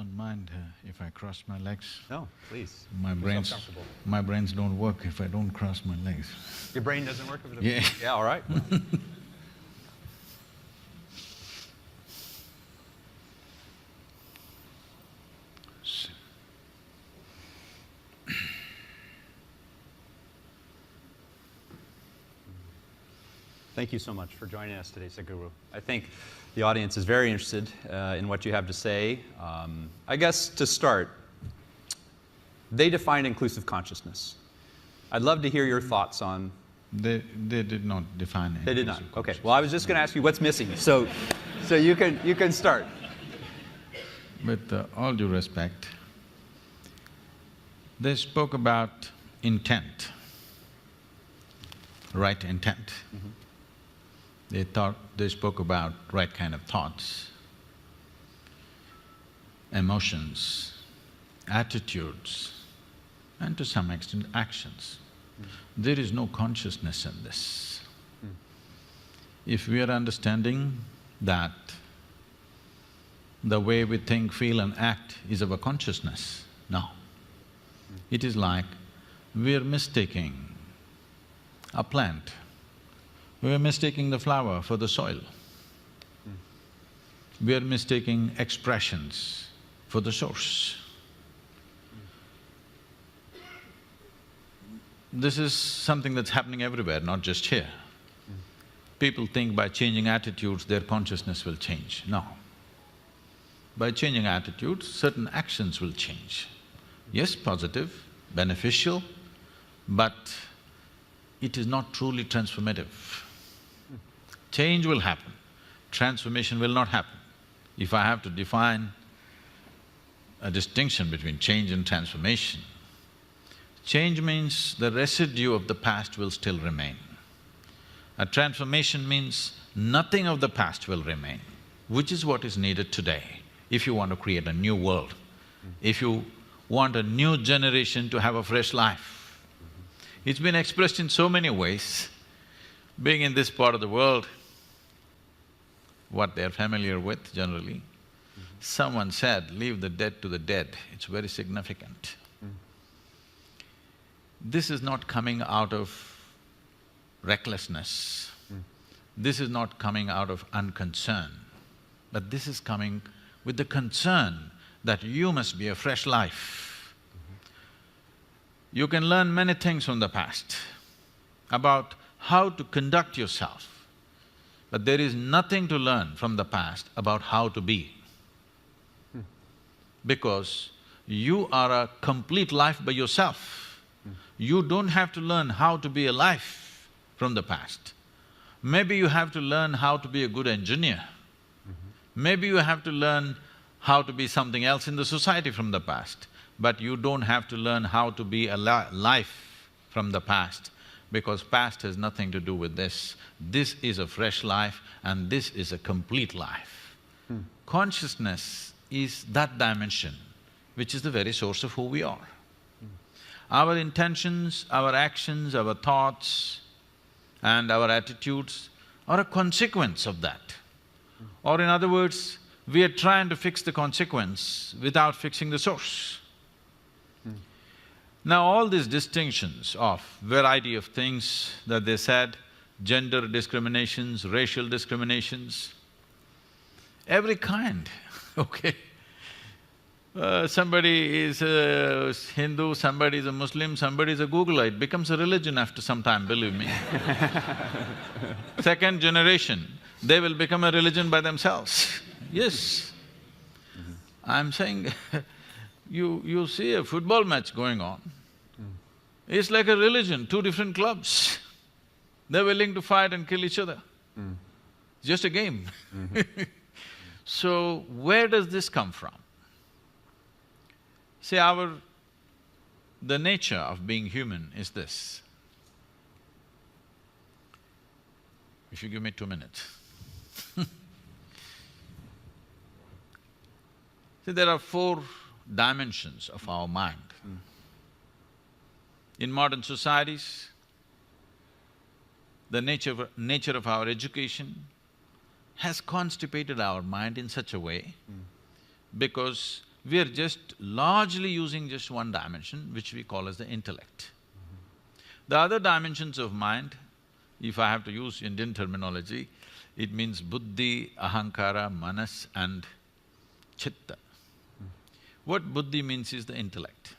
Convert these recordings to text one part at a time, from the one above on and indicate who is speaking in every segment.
Speaker 1: don't mind if I cross my legs.
Speaker 2: No, please.
Speaker 1: My brains… my brains don't work if I don't cross my legs.
Speaker 2: Your brain doesn't work if it…
Speaker 1: Yeah.
Speaker 2: Yeah, all right. Thank you so much for joining us today, Sadhguru. I think the audience is very interested in what you have to say. I guess to start, they defined inclusive consciousness. I'd love to hear your thoughts on…
Speaker 1: They did not define it.
Speaker 2: They did not. Okay. Well, I was just going to ask you what's missing. So you can start.
Speaker 1: With all due respect, they spoke about intent, right intent.
Speaker 2: Mm-hmm.
Speaker 1: They spoke about right kind of thoughts, emotions, attitudes, and to some extent actions. There is no consciousness in this. If we are understanding that the way we think, feel and act is our consciousness, no. It is like we are mistaking a plant, we are mistaking the flower for the soil. We are mistaking expressions for the source. This is something that's happening everywhere, not just here. People think by changing attitudes, their consciousness will change. No. By changing attitudes, certain actions will change. Yes, positive, beneficial, but it is not truly transformative. Change will happen, transformation will not happen. If I have to define a distinction between change and transformation, change means the residue of the past will still remain. A transformation means nothing of the past will remain, which is what is needed today if you want to create a new world, if you want a new generation to have a fresh life. It's been expressed in so many ways. Being in this part of the world, what they're familiar with generally, someone said, leave the dead to the dead. It's very significant. This is not coming out of recklessness. This is not coming out of unconcern, but this is coming with the concern that you must be a fresh life. You can learn many things from the past about how to conduct yourself, but there is nothing to learn from the past about how to be. Because you are a complete life by yourself. You don't have to learn how to be a life from the past. Maybe you have to learn how to be a good engineer. Maybe you have to learn how to be something else in the society from the past, but you don't have to learn how to be a life from the past, because past has nothing to do with this. This is a fresh life and this is a complete life. Consciousness is that dimension, which is the very source of who we are. Our intentions, our actions, our thoughts and our attitudes are a consequence of that. Or in other words, we are trying to fix the consequence without fixing the source. Now all these distinctions of variety of things that they said, gender discriminations, racial discriminations, every kind, okay? Somebody is a Hindu, somebody is a Muslim, somebody is a Googler, it becomes a religion after some time, believe me. Second generation, they will become a religion by themselves. Yes. I'm saying you see a football match going on, it's like a religion, two different clubs. They're willing to fight and kill each other. Just a game. So, where does this come from? See, the nature of being human is this. If you give me 2 minutes. See, there are 4 dimensions of our mind. In modern societies, the nature of our education has constipated our mind in such a way because we are just largely using just one dimension, which we call as the intellect. The other dimensions of mind, if I have to use Indian terminology, it means buddhi, ahankara, manas and chitta. What buddhi means is the intellect.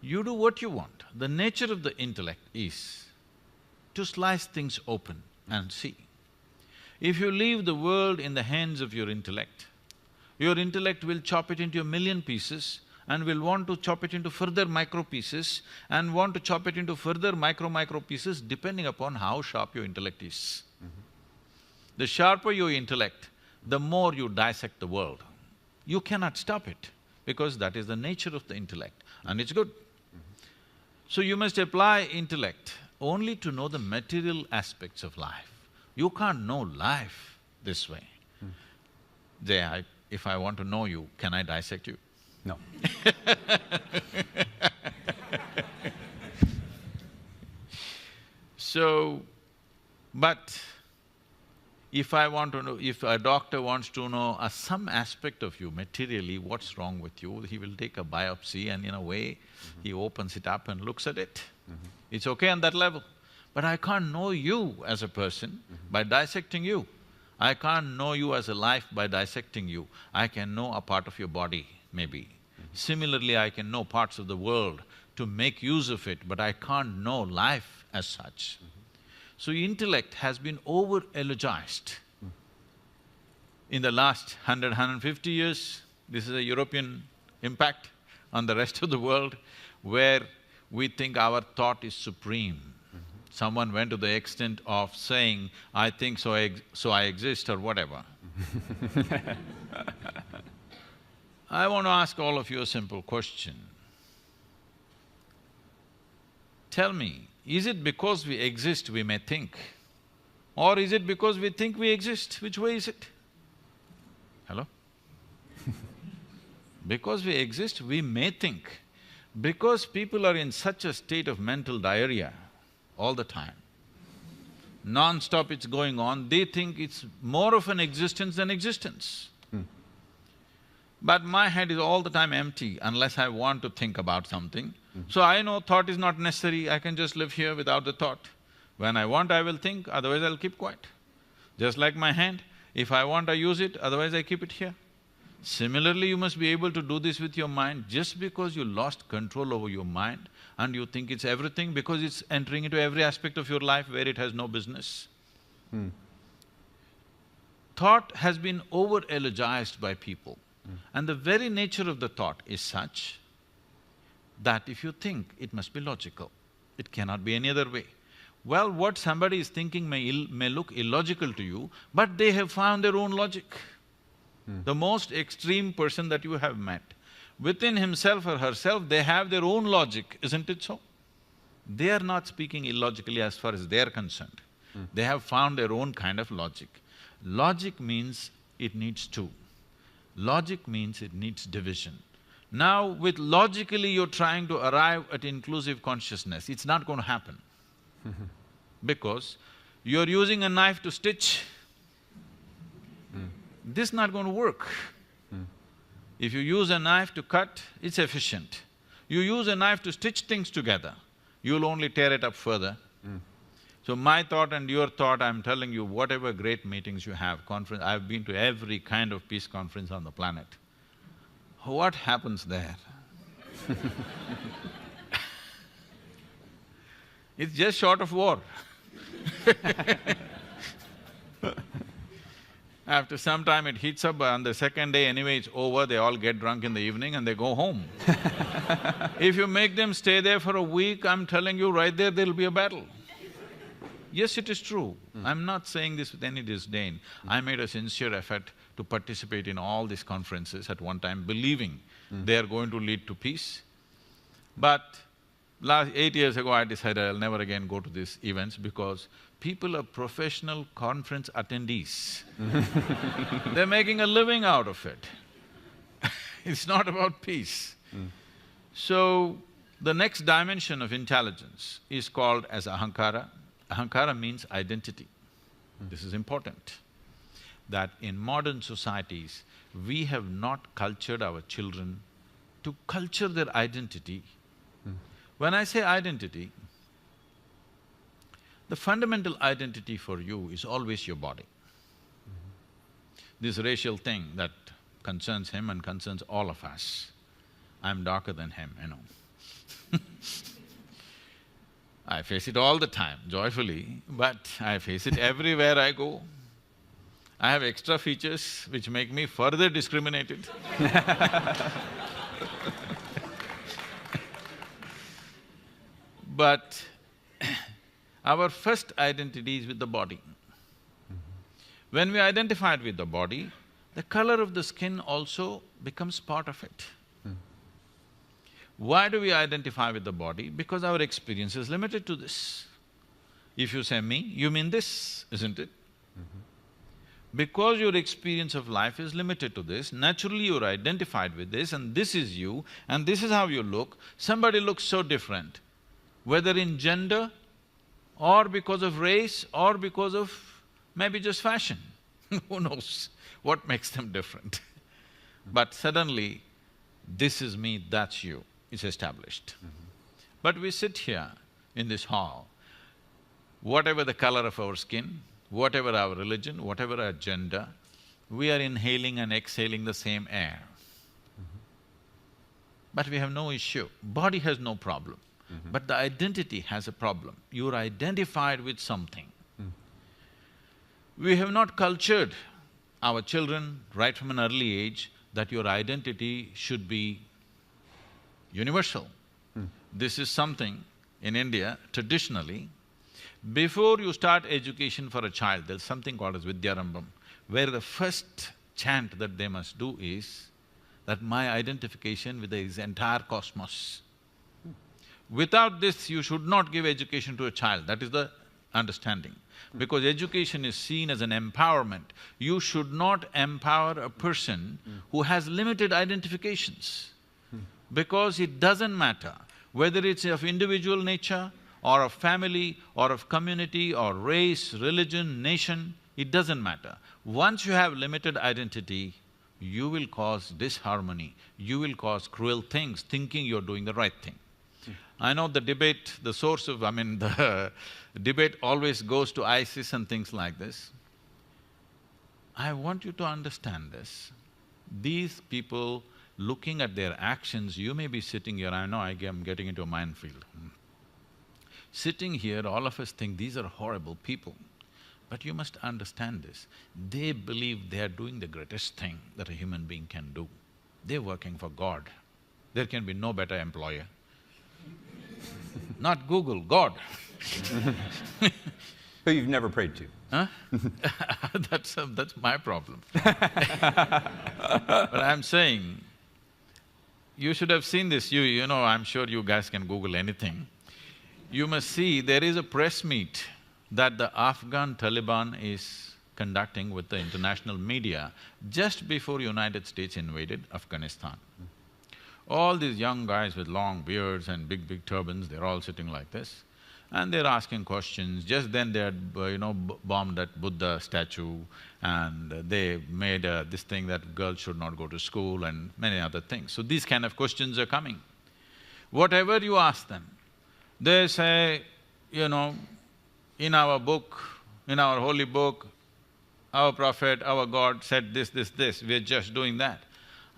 Speaker 1: You do what you want. The nature of the intellect is to slice things open and see. If you leave the world in the hands of your intellect will chop it into a million pieces and will want to chop it into further micro pieces and want to chop it into further micro pieces depending upon how sharp your intellect is. The sharper your intellect, the more you dissect the world. You cannot stop it because that is the nature of the intellect and it's good. So you must apply intellect only to know the material aspects of life. You can't know life this way. Jay, if I want to know you, can I dissect you?
Speaker 2: No.
Speaker 1: So, but if I want to know… if a doctor wants to know some aspect of you materially, what's wrong with you, he will take a biopsy and in a way, he opens it up and looks at it. It's okay on that level. But I can't know you as a person by dissecting you. I can't know you as a life by dissecting you. I can know a part of your body, maybe. Similarly, I can know parts of the world to make use of it, but I can't know life as such. So intellect has been over-eulogized. In the last 150 years, this is a European impact on the rest of the world, where we think our thought is supreme. Someone went to the extent of saying, I think so I exist or whatever. I want to ask all of you a simple question. Tell me, is it because we exist we may think? Or is it because we think we exist? Which way is it? Hello? Because we exist, we may think. Because people are in such a state of mental diarrhea all the time, non-stop it's going on, they think it's more of an existence than existence. But my head is all the time empty unless I want to think about something. So I know thought is not necessary, I can just live here without the thought. When I want, I will think, otherwise I'll keep quiet. Just like my hand, if I want, I use it, otherwise I keep it here. Similarly, you must be able to do this with your mind. Just because you lost control over your mind and you think it's everything because it's entering into every aspect of your life where it has no business. Thought has been over-eulogized by people. And the very nature of the thought is such that if you think, it must be logical. It cannot be any other way. Well, what somebody is thinking may look illogical to you, but they have found their own logic. The most extreme person that you have met, within himself or herself, they have their own logic, isn't it so? They are not speaking illogically as far as they are concerned. They have found their own kind of logic. Logic means it needs two. Logic means it needs division. Now, with logically you're trying to arrive at inclusive consciousness, it's not going to happen. Because you're using a knife to stitch, this is not going to work. If you use a knife to cut, it's efficient. You use a knife to stitch things together, you'll only tear it up further. So my thought and your thought, I'm telling you, whatever great meetings you have, conference… I've been to every kind of peace conference on the planet. What happens there? It's just short of war. After some time it heats up, on the second day anyway it's over, they all get drunk in the evening and they go home. If you make them stay there for a week, I'm telling you right there'll be a battle. Yes, it is true. I'm not saying this with any disdain. I made a sincere effort to participate in all these conferences at one time, believing they are going to lead to peace. But last 8 years ago, I decided I'll never again go to these events because people are professional conference attendees. They're making a living out of it. It's not about peace. So, the next dimension of intelligence is called as ahankara. Ahankara means identity. This is important. that in modern societies, we have not cultured our children to culture their identity. When I say identity, the fundamental identity for you is always your body. This racial thing that concerns him and concerns all of us. I'm darker than him, you know. I face it all the time, joyfully, but I face it everywhere I go. I have extra features which make me further discriminated. But our first identity is with the body. When we identified with the body, the color of the skin also becomes part of it. Why do we identify with the body? Because our experience is limited to this. If you say me, you mean this, isn't it? Because your experience of life is limited to this, naturally you're identified with this and this is you and this is how you look. Somebody looks so different, whether in gender or because of race or because of maybe just fashion. Who knows what makes them different? But suddenly, this is me, that's you, it's established. But we sit here in this hall, whatever the color of our skin, whatever our religion, whatever our gender, we are inhaling and exhaling the same air. But we have no issue. Body has no problem. But the identity has a problem. You're identified with something. We have not cultured our children right from an early age that your identity should be universal. This is something in India, traditionally, before you start education for a child, there's something called as Vidyarambham, where the first chant that they must do is that my identification with the entire cosmos. Without this, you should not give education to a child, that is the understanding. Because education is seen as an empowerment. You should not empower a person who has limited identifications. Because it doesn't matter whether it's of individual nature or of family or of community or race, religion, nation, it doesn't matter. Once you have limited identity, you will cause disharmony, you will cause cruel things, thinking you're doing the right thing. I know the debate, the source of… the debate always goes to ISIS and things like this. I want you to understand this. These people, looking at their actions, you may be sitting here, I know I'm getting into a minefield. Sitting here, all of us think these are horrible people. But you must understand this, they believe they are doing the greatest thing that a human being can do. They're working for God. There can be no better employer. Not Google, God.
Speaker 2: Who you've never prayed to.
Speaker 1: Huh? That's my problem. But I'm saying, you should have seen this, you know, I'm sure you guys can Google anything. You must see, there is a press meet that the Afghan Taliban is conducting with the international media just before United States invaded Afghanistan. All these young guys with long beards and big turbans, they're all sitting like this. And they're asking questions. Just then they had, bombed that Buddha statue and they made this thing that girls should not go to school and many other things. So these kind of questions are coming. Whatever you ask them, they say, in our book, in our holy book, our prophet, our God said this, we're just doing that.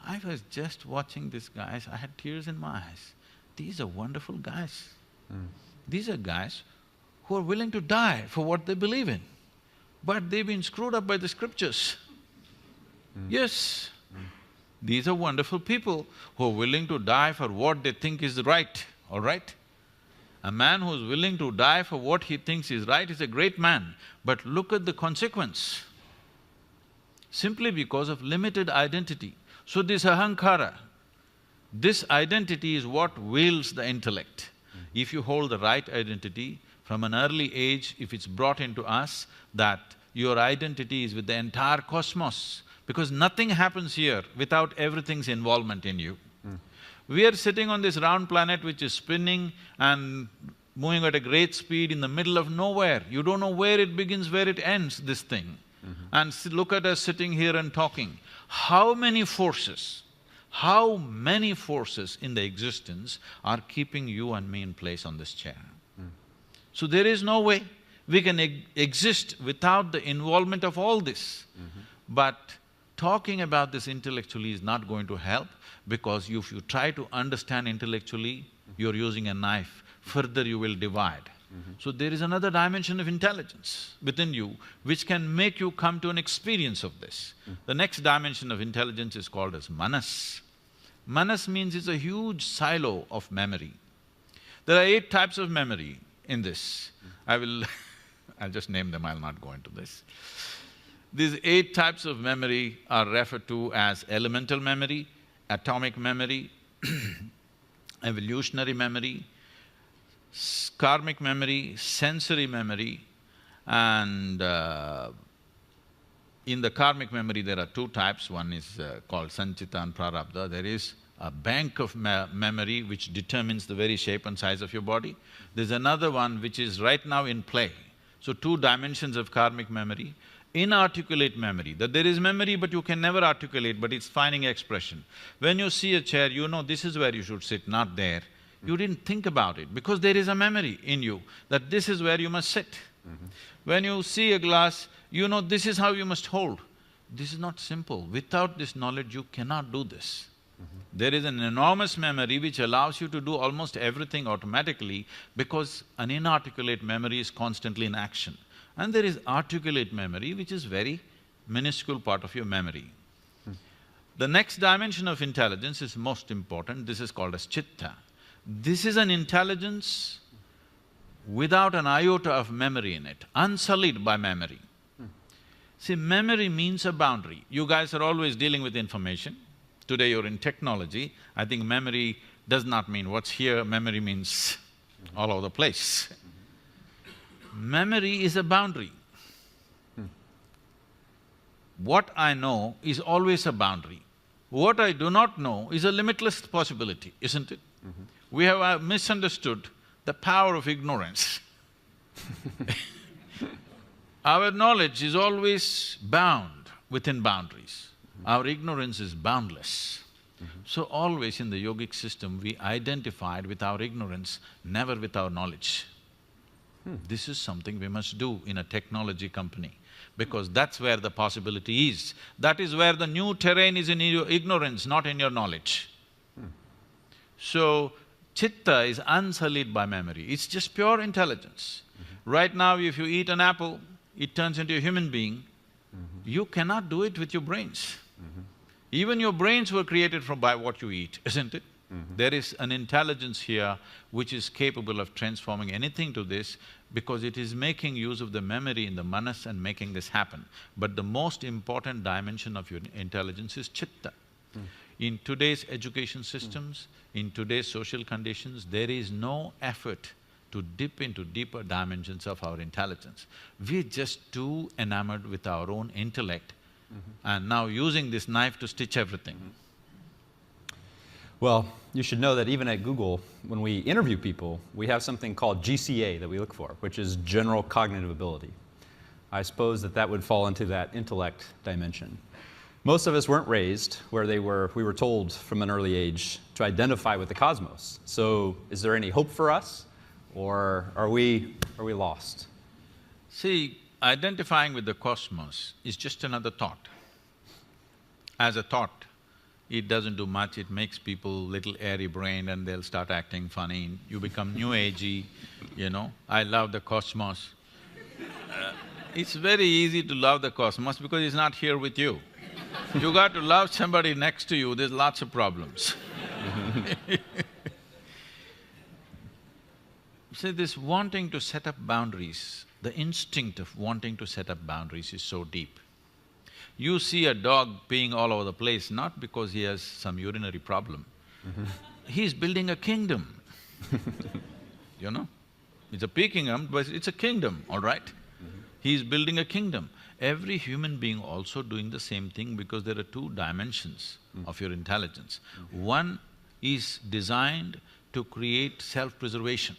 Speaker 1: I was just watching these guys, I had tears in my eyes. These are wonderful guys. These are guys who are willing to die for what they believe in. But they've been screwed up by the scriptures. Yes, these are wonderful people who are willing to die for what they think is right, all right? A man who's willing to die for what he thinks is right is a great man, but look at the consequence. Simply because of limited identity. So this ahankara, this identity is what wields the intellect. If you hold the right identity, from an early age, if it's brought into us that your identity is with the entire cosmos, because nothing happens here without everything's involvement in you. We are sitting on this round planet which is spinning and moving at a great speed in the middle of nowhere. You don't know where it begins, where it ends, this thing. And look at us sitting here and talking. How many forces in the existence are keeping you and me in place on this chair? So there is no way we can exist without the involvement of all this. But talking about this intellectually is not going to help, because if you try to understand intellectually, you're using a knife, further you will divide. So there is another dimension of intelligence within you which can make you come to an experience of this. The next dimension of intelligence is called as manas. Manas means it's a huge silo of memory. There are 8 types of memory in this. I'll just name them, I'll not go into this. These 8 types of memory are referred to as elemental memory, atomic memory, evolutionary memory, karmic memory, sensory memory, and in the karmic memory there are 2 types. One is called sanchita and prarabdha. There is a bank of memory which determines the very shape and size of your body. There's another one which is right now in play. So 2 dimensions of karmic memory. Inarticulate memory, that there is memory but you can never articulate, but it's finding expression. When you see a chair, you know this is where you should sit, not there. You didn't think about it because there is a memory in you that this is where you must sit. When you see a glass, you know this is how you must hold. This is not simple. Without this knowledge, you cannot do this. There is an enormous memory which allows you to do almost everything automatically, because an inarticulate memory is constantly in action. And there is articulate memory which is very minuscule part of your memory. The next dimension of intelligence is most important. This is called as chitta. This is an intelligence without an iota of memory in it, unsullied by memory. See, memory means a boundary. You guys are always dealing with information. Today you're in technology. I think memory does not mean what's here, memory means all over the place. Memory is a boundary. What I know is always a boundary. What I do not know is a limitless possibility, isn't it? We have misunderstood the power of ignorance. Our knowledge is always bound within boundaries. Our ignorance is boundless. So always in the yogic system, we identified with our ignorance, never with our knowledge. This is something we must do in a technology company, because that's where the possibility is. That is where the new terrain is, in your ignorance, not in your knowledge. So, chitta is unsullied by memory, it's just pure intelligence. Right now, if you eat an apple, it turns into a human being. You cannot do it with your brains. Even your brains were created by what you eat, isn't it? There is an intelligence here which is capable of transforming anything to this, because it is making use of the memory in the manas and making this happen. But the most important dimension of your intelligence is chitta. In today's education systems, in today's social conditions, there is no effort to dip into deeper dimensions of our intelligence. We're just too enamored with our own intellect and now using this knife to stitch everything.
Speaker 2: Well, you should know that even at Google, when we interview people, we have something called GCA that we look for, which is general cognitive ability. I suppose that would fall into that intellect dimension. Most of us weren't raised where we were told from an early age to identify with the cosmos. So is there any hope for us, or are we lost?
Speaker 1: See, identifying with the cosmos is just another thought. As a thought, it doesn't do much, it makes people little airy-brained and they'll start acting funny. You become new agey, you know, I love the cosmos. It's very easy to love the cosmos because it's not here with you. You got to love somebody next to you, there's lots of problems. See, this wanting to set up boundaries, the instinct of wanting to set up boundaries is so deep. You see a dog peeing all over the place, not because he has some urinary problem. He's building a kingdom, you know? It's a pea kingdom, but it's a kingdom, all right? He's building a kingdom. Every human being also doing the same thing, because there are 2 dimensions of your intelligence. One is designed to create self-preservation.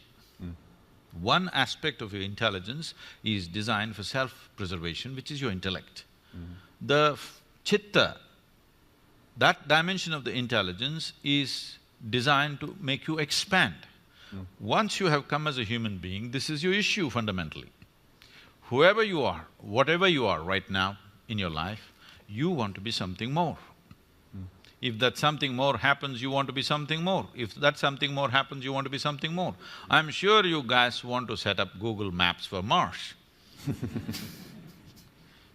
Speaker 1: One aspect of your intelligence is designed for self-preservation, which is your intellect. The chitta, that dimension of the intelligence is designed to make you expand. Once you have come as a human being, this is your issue fundamentally. Whoever you are, whatever you are right now in your life, you want to be something more. If that something more happens, you want to be something more. If that something more happens, you want to be something more. I'm sure you guys want to set up Google Maps for Mars.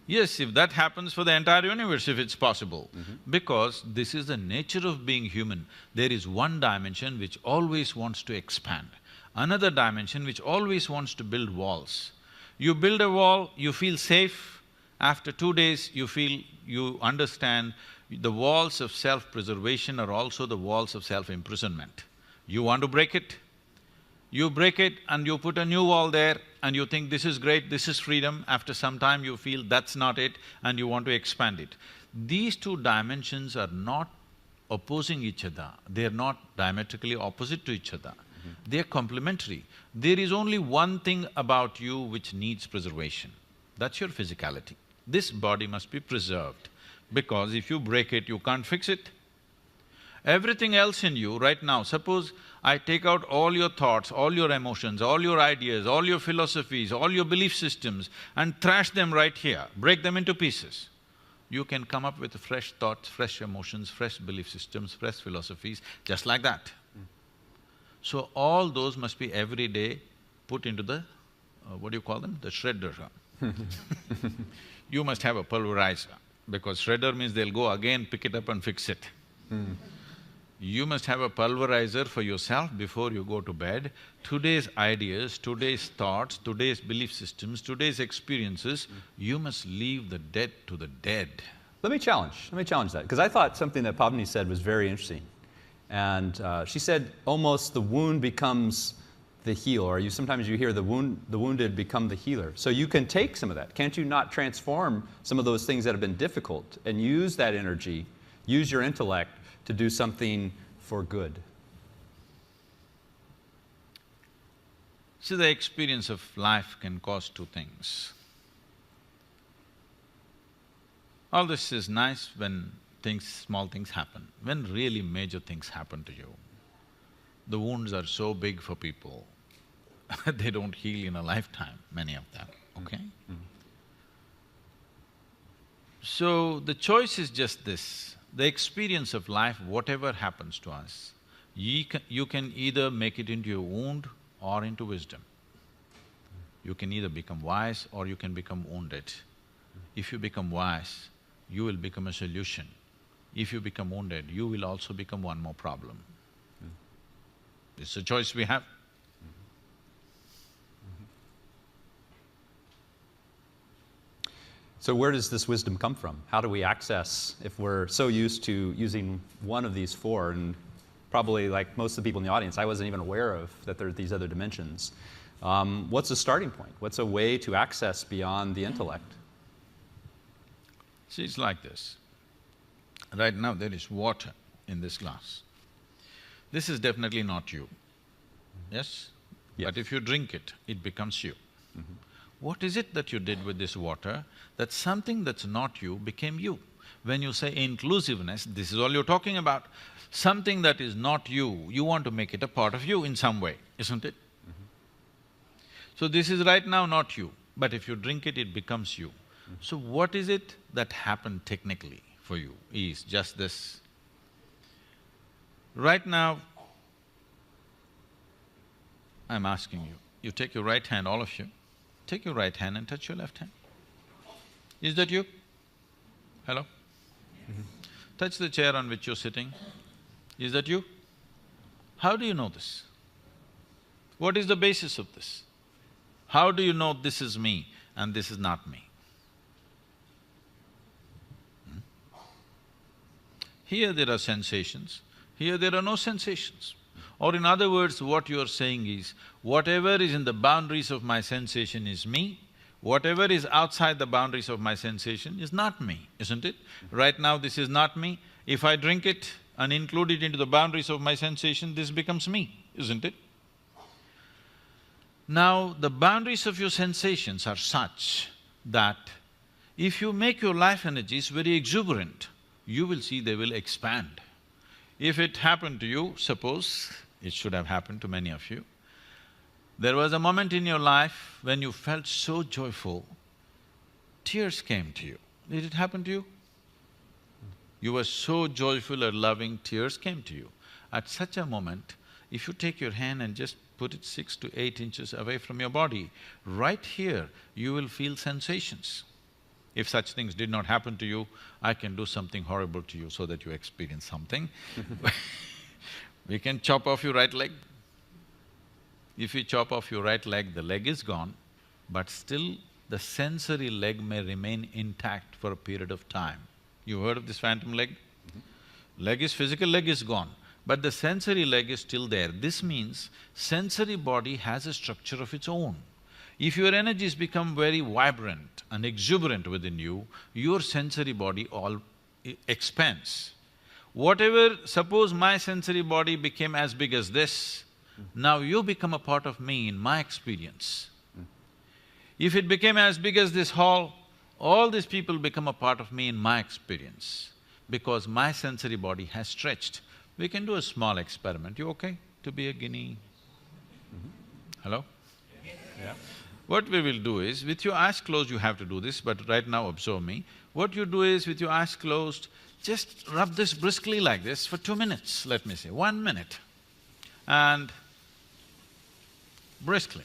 Speaker 1: Yes, if that happens for the entire universe, if it's possible. Because this is the nature of being human. There is one dimension which always wants to expand, another dimension which always wants to build walls. You build a wall, you feel safe, after 2 days you understand the walls of self-preservation are also the walls of self-imprisonment. You want to break it? You break it and you put a new wall there and you think this is great, this is freedom. After some time you feel that's not it and you want to expand it. These two dimensions are not opposing each other, they're not diametrically opposite to each other. They're complementary. There is only one thing about you which needs preservation, that's your physicality. This body must be preserved, because if you break it, you can't fix it. Everything else in you right now, suppose I take out all your thoughts, all your emotions, all your ideas, all your philosophies, all your belief systems and thrash them right here, break them into pieces. You can come up with fresh thoughts, fresh emotions, fresh belief systems, fresh philosophies, just like that. So all those must be every day put into the… what do you call them? The shredder. You must have a pulverizer, because shredder means they'll go again, pick it up and fix it. You must have a pulverizer for yourself before you go to bed. Today's ideas, today's thoughts, today's belief systems, today's experiences, you must leave the dead to the dead.
Speaker 2: Let me challenge that, because I thought something that Pavni said was very interesting. And she said almost the wound becomes the healer, or sometimes you hear the wounded become the healer. So you can take some of that. Can't you not transform some of those things that have been difficult and use that energy, use your intellect to do something for good?
Speaker 1: See, the experience of life can cause two things. All this is nice when small things happen. When really major things happen to you, the wounds are so big for people, they don't heal in a lifetime, many of them, okay? So, the choice is just this, the experience of life, whatever happens to us, you can either make it into your wound or into wisdom. You can either become wise or you can become wounded. If you become wise, you will become a solution. If you become wounded, you will also become one more problem. It's a choice we have.
Speaker 2: So where does this wisdom come from? How do we access, if we're so used to using one of these four, and probably like most of the people in the audience, I wasn't even aware of that there are these other dimensions. What's a starting point? What's a way to access beyond the intellect?
Speaker 1: See, it's like this. Right now there is water in this glass. This is definitely not you, yes?
Speaker 2: Yes.
Speaker 1: But if you drink it, it becomes you. What is it that you did with this water, that something that's not you became you? When you say inclusiveness, this is all you're talking about. Something that is not you, you want to make it a part of you in some way, isn't it? So this is right now not you, but if you drink it, it becomes you. So what is it that happened technically for you is just this. Right now, I'm asking you, you take your right hand, all of you, take your right hand and touch your left hand. Is that you? Hello? Touch the chair on which you're sitting. Is that you? How do you know this? What is the basis of this? How do you know this is me and this is not me? Here there are sensations, here there are no sensations. Or in other words, what you are saying is, whatever is in the boundaries of my sensation is me, whatever is outside the boundaries of my sensation is not me, isn't it? Right now this is not me, if I drink it and include it into the boundaries of my sensation, this becomes me, isn't it? Now, the boundaries of your sensations are such that if you make your life energies very exuberant, you will see they will expand. If it happened to you, suppose, it should have happened to many of you, there was a moment in your life when you felt so joyful, tears came to you. Did it happen to you? You were so joyful or loving, tears came to you. At such a moment, if you take your hand and just put it 6 to 8 inches away from your body, right here, you will feel sensations. If such things did not happen to you, I can do something horrible to you so that you experience something. We can chop off your right leg. If you chop off your right leg, the leg is gone, but still the sensory leg may remain intact for a period of time. You heard of this phantom leg? Leg is… physical leg is gone, but the sensory leg is still there. This means sensory body has a structure of its own. If your energies become very vibrant and exuberant within you, your sensory body all expands. Whatever… suppose my sensory body became as big as this, now you become a part of me in my experience. If it became as big as this hall, all these people become a part of me in my experience, because my sensory body has stretched. We can do a small experiment. You okay to be a guinea? Hello?
Speaker 2: Yeah.
Speaker 1: What we will do is, with your eyes closed you have to do this, but right now observe me. What you do is, with your eyes closed, just rub this briskly like this for 2 minutes, let me say, 1 minute, and briskly.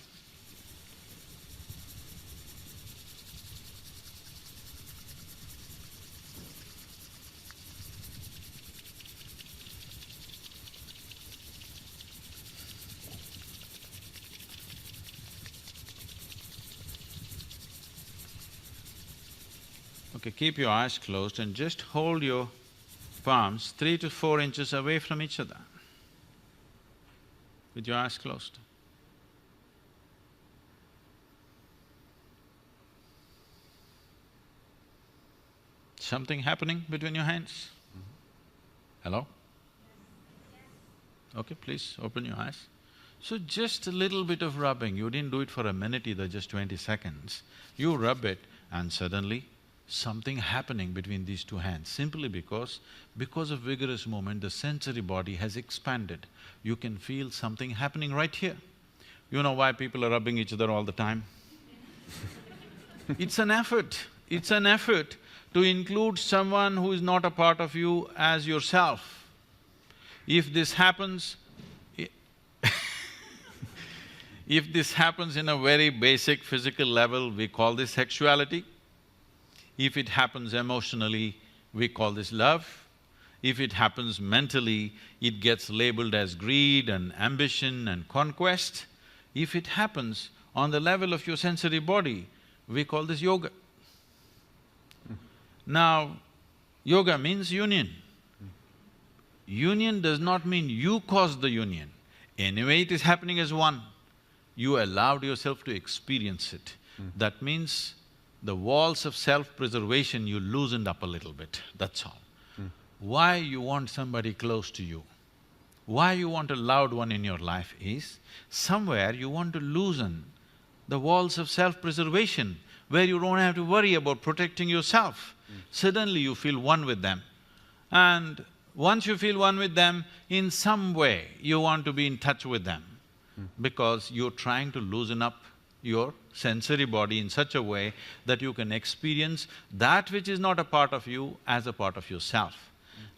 Speaker 1: Okay, keep your eyes closed and just hold your palms 3 to 4 inches away from each other with your eyes closed. Something happening between your hands? Hello? Okay, please open your eyes. So just a little bit of rubbing, you didn't do it for a minute either, just 20 seconds. You rub it and suddenly something happening between these two hands, simply because of vigorous movement, the sensory body has expanded. You can feel something happening right here. You know why people are rubbing each other all the time? It's an effort to include someone who is not a part of you as yourself. If this happens, if this happens in a very basic physical level, we call this sexuality. If it happens emotionally, we call this love. If it happens mentally, it gets labeled as greed and ambition and conquest. If it happens on the level of your sensory body, we call this yoga. Now, yoga means union. Union does not mean you caused the union. Anyway, it is happening as one. You allowed yourself to experience it. That means the walls of self-preservation you loosened up a little bit, that's all. Why you want somebody close to you, why you want a loved one in your life is, somewhere you want to loosen the walls of self-preservation where you don't have to worry about protecting yourself. Suddenly you feel one with them. And once you feel one with them, in some way you want to be in touch with them because you're trying to loosen up your sensory body in such a way that you can experience that which is not a part of you as a part of yourself.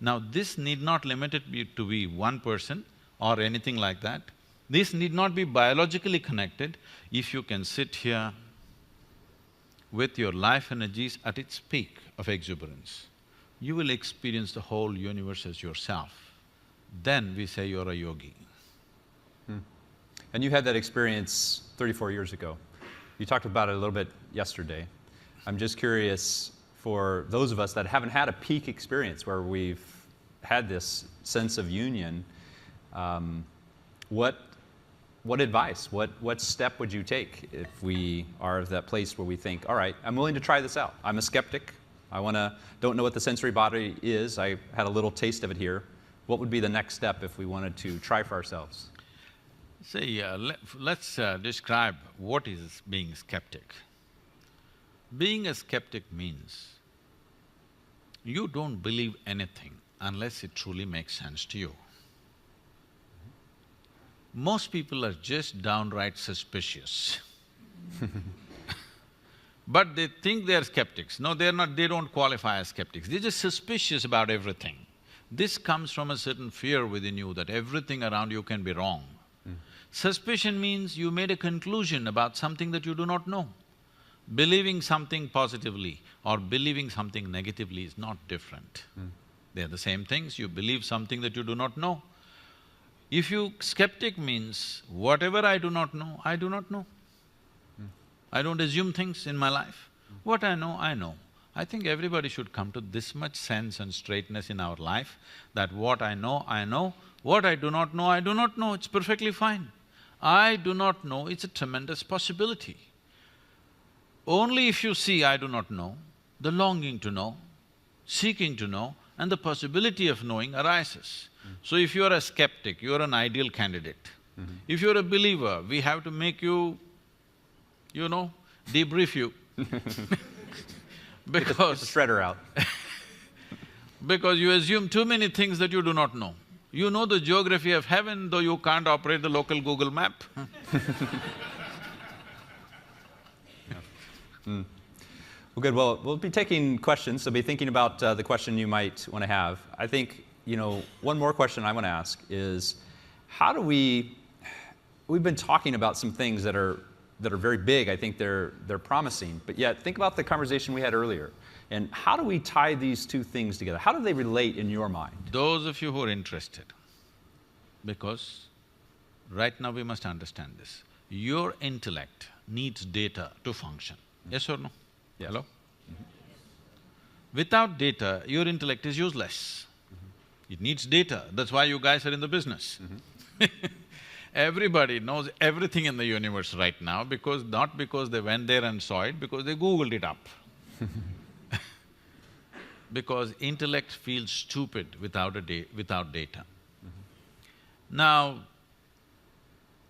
Speaker 1: Now, this need not limit it to be one person or anything like that. This need not be biologically connected. If you can sit here with your life energies at its peak of exuberance, you will experience the whole universe as yourself. Then we say you're a yogi.
Speaker 2: And you had that experience 34 years ago. You talked about it a little bit yesterday. I'm just curious, for those of us that haven't had a peak experience where we've had this sense of union, what advice, what step would you take if we are at that place where we think, all right, I'm willing to try this out. I'm a skeptic. Don't know what the sensory body is. I had a little taste of it here. What would be the next step if we wanted to try for ourselves?
Speaker 1: See, let's describe what is being skeptic. Being a skeptic means you don't believe anything unless it truly makes sense to you. Most people are just downright suspicious. But they think they are skeptics. No, they're not, they don't qualify as skeptics. They're just suspicious about everything. This comes from a certain fear within you that everything around you can be wrong. Suspicion means you made a conclusion about something that you do not know. Believing something positively or believing something negatively is not different. They're the same things. You believe something that you do not know. If you… skeptic means, whatever I do not know, I do not know. I don't assume things in my life. What I know, I know. I think everybody should come to this much sense and straightness in our life that what I know, I know. What I do not know, I do not know. It's perfectly fine. I do not know, it's a tremendous possibility. Only if you see I do not know, the longing to know, seeking to know, and the possibility of knowing arises. So if you're a skeptic, you're an ideal candidate. If you're a believer, we have to make you, debrief you. Because…
Speaker 2: Get the shredder out.
Speaker 1: because you assume too many things that you do not know. You know the geography of heaven, though you can't operate the local Google map.
Speaker 2: Well, good. Well, we'll be taking questions, so be thinking about the question you might want to have. I think, one more question I want to ask is, how do we… we've been talking about some things that are very big. I think they're promising, but yet think about the conversation we had earlier. And how do we tie these two things together? How do they relate in your mind?
Speaker 1: Those of you who are interested, because right now we must understand this, your intellect needs data to function. Yes or no?
Speaker 2: Yes.
Speaker 1: Hello? Without data, your intellect is useless. It needs data, that's why you guys are in the business. Everybody knows everything in the universe right now not because they went there and saw it, because they Googled it up. Because intellect feels stupid without data. Now,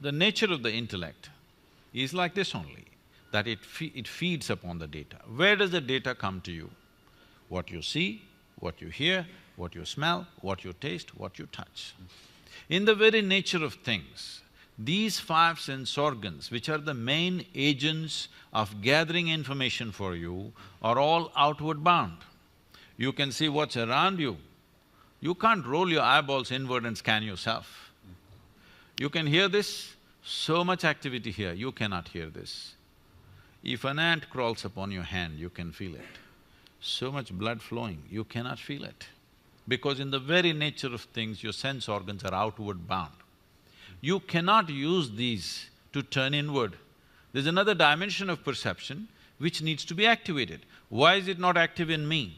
Speaker 1: the nature of the intellect is like this only, that it feeds upon the data. Where does the data come to you? What you see, what you hear, what you smell, what you taste, what you touch. In the very nature of things, these five sense organs, which are the main agents of gathering information for you, are all outward bound. You can see what's around you. You can't roll your eyeballs inward and scan yourself. You can hear this, so much activity here, you cannot hear this. If an ant crawls upon your hand, you can feel it. So much blood flowing, you cannot feel it. Because in the very nature of things, your sense organs are outward bound. You cannot use these to turn inward. There's another dimension of perception which needs to be activated. Why is it not active in me?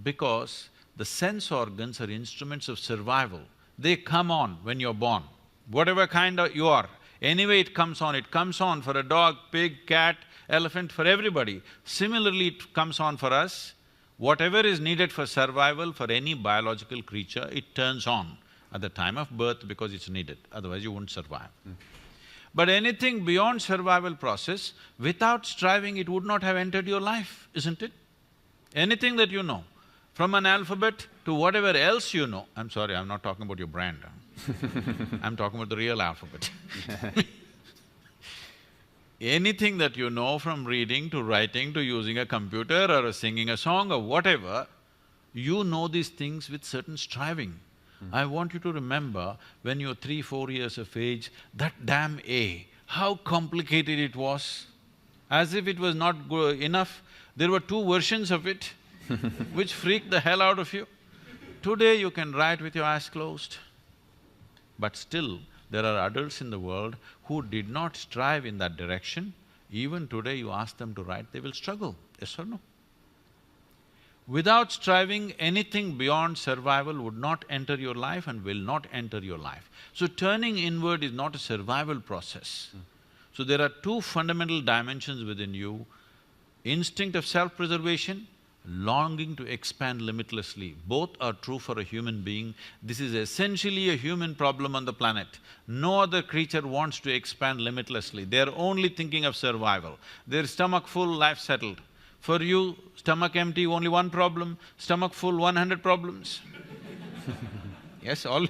Speaker 1: Because the sense organs are instruments of survival. They come on when you're born, whatever kind you are. Anyway it comes on for a dog, pig, cat, elephant, for everybody. Similarly, it comes on for us. Whatever is needed for survival for any biological creature, it turns on at the time of birth because it's needed, otherwise you wouldn't survive. But anything beyond survival process, without striving, it would not have entered your life, isn't it? Anything that you know, from an alphabet to whatever else you know… I'm sorry, I'm not talking about your brand, I'm talking about the real alphabet. Anything that you know, from reading to writing to using a computer or singing a song or whatever, you know these things with certain striving. I want you to remember when you're 3, 4 years of age, that damn A, how complicated it was. As if it was not enough, there were 2 versions of it which freaked the hell out of you. Today you can write with your eyes closed. But still, there are adults in the world who did not strive in that direction. Even today you ask them to write, they will struggle, yes or no? Without striving, anything beyond survival would not enter your life and will not enter your life. So turning inward is not a survival process. So there are 2 fundamental dimensions within you, instinct of self-preservation longing to expand limitlessly. Both are true for a human being. This is essentially a human problem on the planet. No other creature wants to expand limitlessly. They're only thinking of survival. Their stomach full, life settled. For you, stomach empty, only one problem, stomach full, 100 problems. Yes, all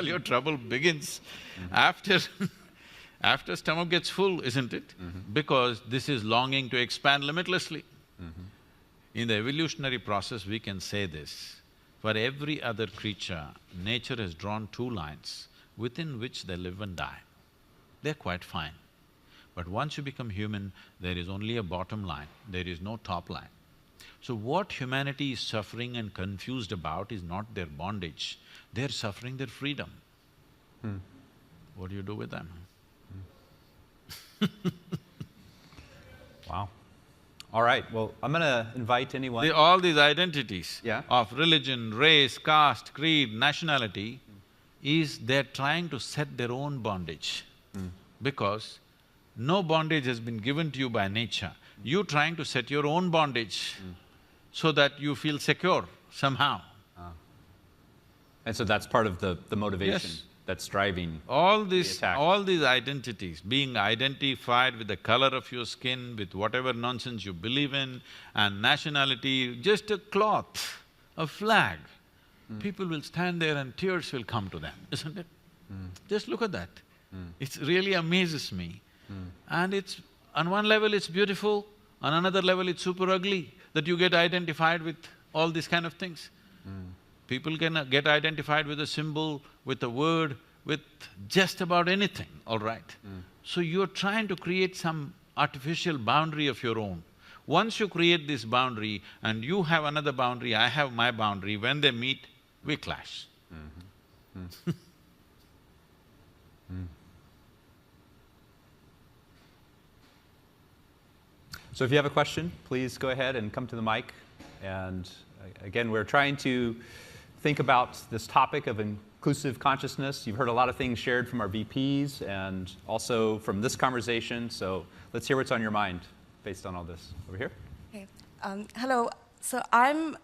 Speaker 1: your trouble begins after after stomach gets full, isn't it? Because this is longing to expand limitlessly. In the evolutionary process, we can say this. For every other creature, nature has drawn two lines within which they live and die. They're quite fine. But once you become human, there is only a bottom line, there is no top line. So what humanity is suffering and confused about is not their bondage, they're suffering their freedom. What do you do with them?
Speaker 2: Wow. All right, well, I'm gonna invite anyone…
Speaker 1: All these identities
Speaker 2: Yeah.
Speaker 1: of religion, race, caste, creed, nationality is they're trying to set their own bondage. Because no bondage has been given to you by nature. You're trying to set your own bondage so that you feel secure somehow.
Speaker 2: And so that's part of the motivation
Speaker 1: Yes.
Speaker 2: that's driving…
Speaker 1: All
Speaker 2: the
Speaker 1: these…
Speaker 2: attack.
Speaker 1: all these identities, being identified with the color of your skin, with whatever nonsense you believe in, and nationality, just a cloth, a flag, people will stand there and tears will come to them, isn't it? Just look at that. It really amazes me. And it's… on one level it's beautiful, on another level it's super ugly, that you get identified with all these kind of things. People can get identified with a symbol, with a word, with just about anything, all right? So you're trying to create some artificial boundary of your own. Once you create this boundary and you have another boundary, I have my boundary, when they meet, we clash.
Speaker 2: So if you have a question, please go ahead and come to the mic. And again, we're trying to think about this topic of inclusive consciousness. You've heard a lot of things shared from our VPs and also from this conversation, so let's hear what's on your mind based on all this. Over here.
Speaker 3: Okay. Hello. So I'm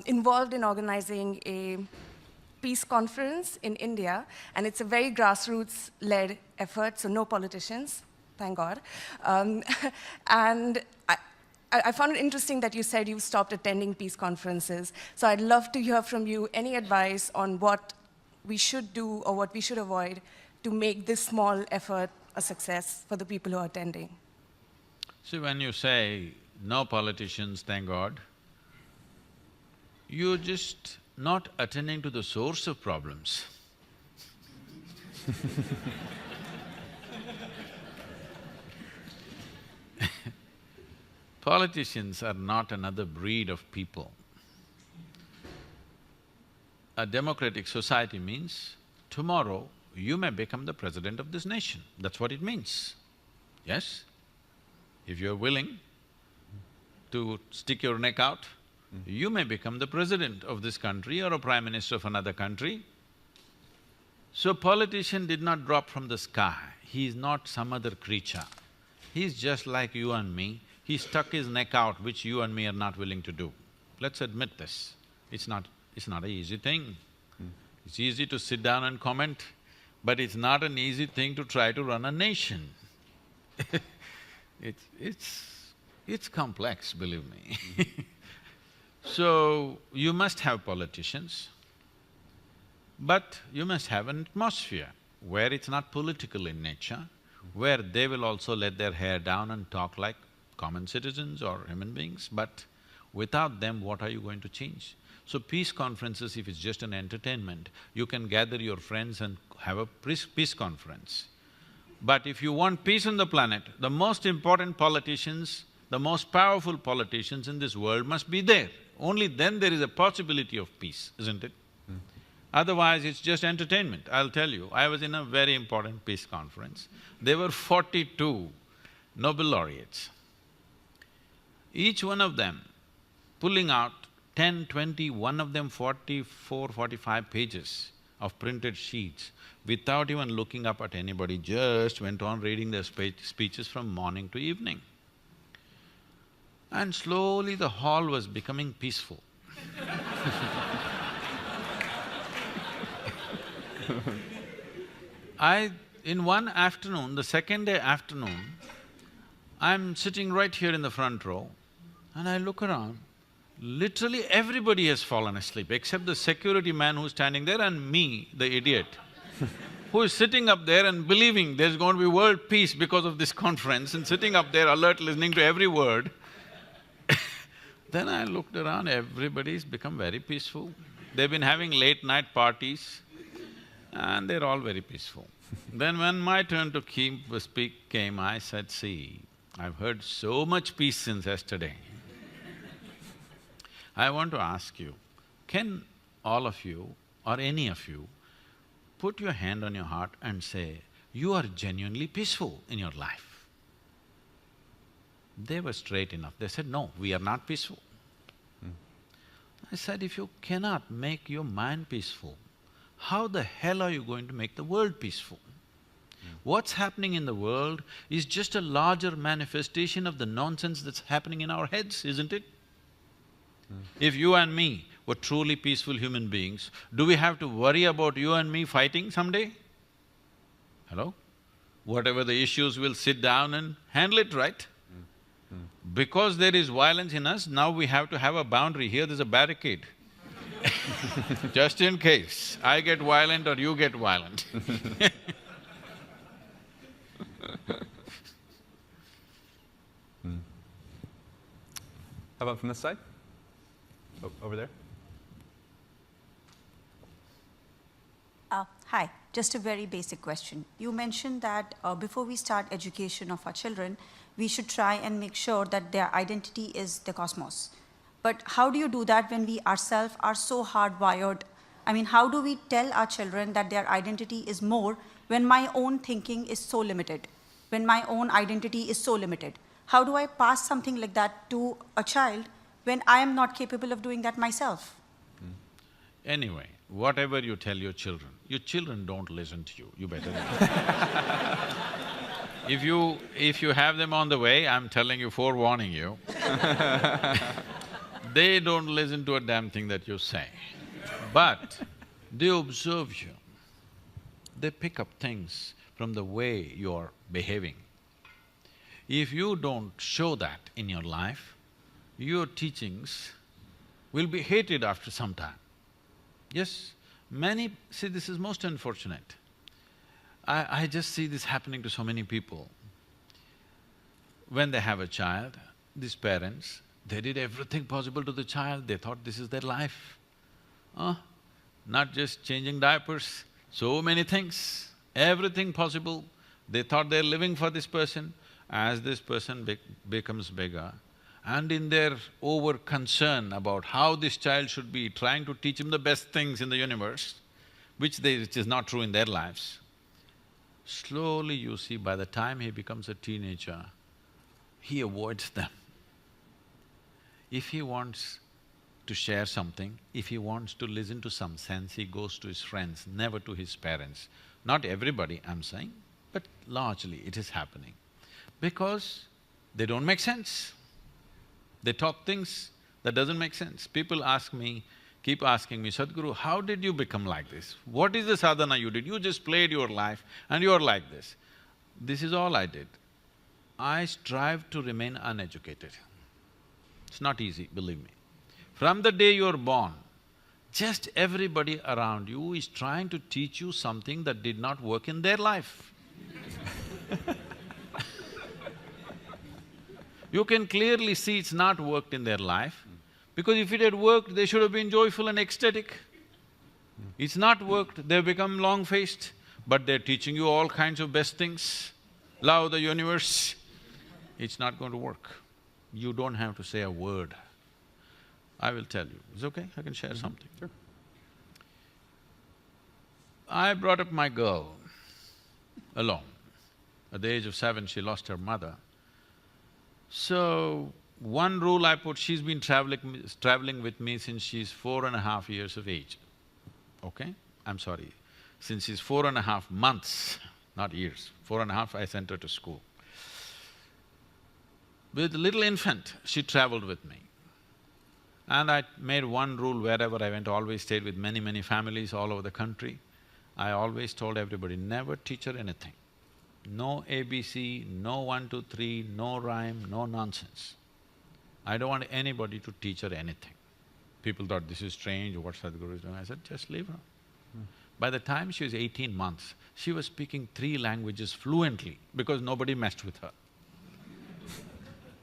Speaker 3: involved in organizing a peace conference in India, and it's a very grassroots-led effort, so no politicians, thank God. And I found it interesting that you said you stopped attending peace conferences. So I'd love to hear from you any advice on what we should do or what we should avoid to make this small effort a success for the people who are attending.
Speaker 1: See, when you say, no politicians, thank God, you're just not attending to the source of problems. Politicians are not another breed of people. A democratic society means tomorrow you may become the president of this nation. That's what it means, yes? If you're willing to stick your neck out, you may become the president of this country or a prime minister of another country. So politician did not drop from the sky, he is not some other creature. He's just like you and me, he stuck his neck out, which you and me are not willing to do. Let's admit this, it's not an easy thing. It's easy to sit down and comment, but it's not an easy thing to try to run a nation. It's complex, believe me. So, you must have politicians, but you must have an atmosphere where it's not political in nature, where they will also let their hair down and talk like common citizens or human beings, but without them, what are you going to change? So peace conferences, if it's just an entertainment, you can gather your friends and have a peace conference. But if you want peace on the planet, the most important politicians, the most powerful politicians in this world must be there. Only then there is a possibility of peace, isn't it? Otherwise, it's just entertainment. I'll tell you, I was in a very important peace conference. There were 42 Nobel laureates. Each one of them pulling out 10, 20, one of them 44, 45 pages of printed sheets without even looking up at anybody, just went on reading their speeches from morning to evening. and slowly the hall was becoming peaceful. In one afternoon, the second day afternoon, I'm sitting right here in the front row and I look around, literally everybody has fallen asleep except the security man who's standing there and me, the idiot, who is sitting up there and believing there's going to be world peace because of this conference and sitting up there alert, listening to every word. Then I looked around, everybody's become very peaceful. They've been having late night parties and they're all very peaceful. Then when my turn to speak came, I said, see, I've heard so much peace since yesterday. I want to ask you, can all of you or any of you put your hand on your heart and say, you are genuinely peaceful in your life? They were straight enough. They said, no, we are not peaceful. I said, if you cannot make your mind peaceful, how the hell are you going to make the world peaceful? What's happening in the world is just a larger manifestation of the nonsense that's happening in our heads, isn't it? If you and me were truly peaceful human beings, do we have to worry about you and me fighting someday? Hello? Whatever the issues, we'll sit down and handle it, right? Because there is violence in us, now we have to have a boundary. Here there's a barricade. Just in case I get violent or you get violent.
Speaker 2: How about from this side? Over there?
Speaker 4: Hi, just a very basic question. You mentioned that before we start education of our children, we should try and make sure that their identity is the cosmos. But how do you do that when we ourselves are so hardwired? I mean, how do we tell our children that their identity is more when my own thinking is so limited, when my own identity is so limited? How do I pass something like that to a child when I am not capable of doing that myself?
Speaker 1: Anyway, whatever you tell your children don't listen to you, you better know. If you have them on the way, I'm telling you, forewarning you, they don't listen to a damn thing that you say. But they observe you. They pick up things from the way you're behaving. If you don't show that in your life, your teachings will be hated after some time. Yes, see, this is most unfortunate. I just see this happening to so many people. When they have a child, these parents, they did everything possible to the child, they thought this is their life. Not just changing diapers, so many things, everything possible. They thought they're living for this person. As this person becomes bigger, and in their over-concern about how this child should be, trying to teach him the best things in the universe, which is not true in their lives, slowly you see by the time he becomes a teenager, he avoids them. If he wants to share something, if he wants to listen to some sense, he goes to his friends, never to his parents. Not everybody, I'm saying, but largely it is happening. Because they don't make sense. They talk things that doesn't make sense. People keep asking me, Sadhguru, how did you become like this? What is the sadhana you did? You just played your life and you're like this. This is all I did. I strive to remain uneducated. It's not easy, believe me. From the day you're born, just everybody around you is trying to teach you something that did not work in their life. You can clearly see it's not worked in their life, because if it had worked, they should have been joyful and ecstatic. It's not worked, they've become long-faced, but they're teaching you all kinds of best things, love the universe. It's not going to work. You don't have to say a word. I will tell you. Is it okay? I can share something.
Speaker 2: Sure.
Speaker 1: I brought up my girl alone. At the age of 7, she lost her mother. So, one rule I put, she's been traveling with me since she's 4.5 years of age, okay? I'm sorry, since she's 4.5 months, not years. 4.5, I sent her to school. With little infant, she traveled with me. And I made one rule wherever I went, always stayed with many families all over the country. I always told everybody, never teach her anything. No ABC, no 1, 2, 3, no rhyme, no nonsense. I don't want anybody to teach her anything. People thought, this is strange, what Sadhguru is doing. I said, just leave her. By the time she was 18 months, she was speaking 3 languages fluently because nobody messed with her.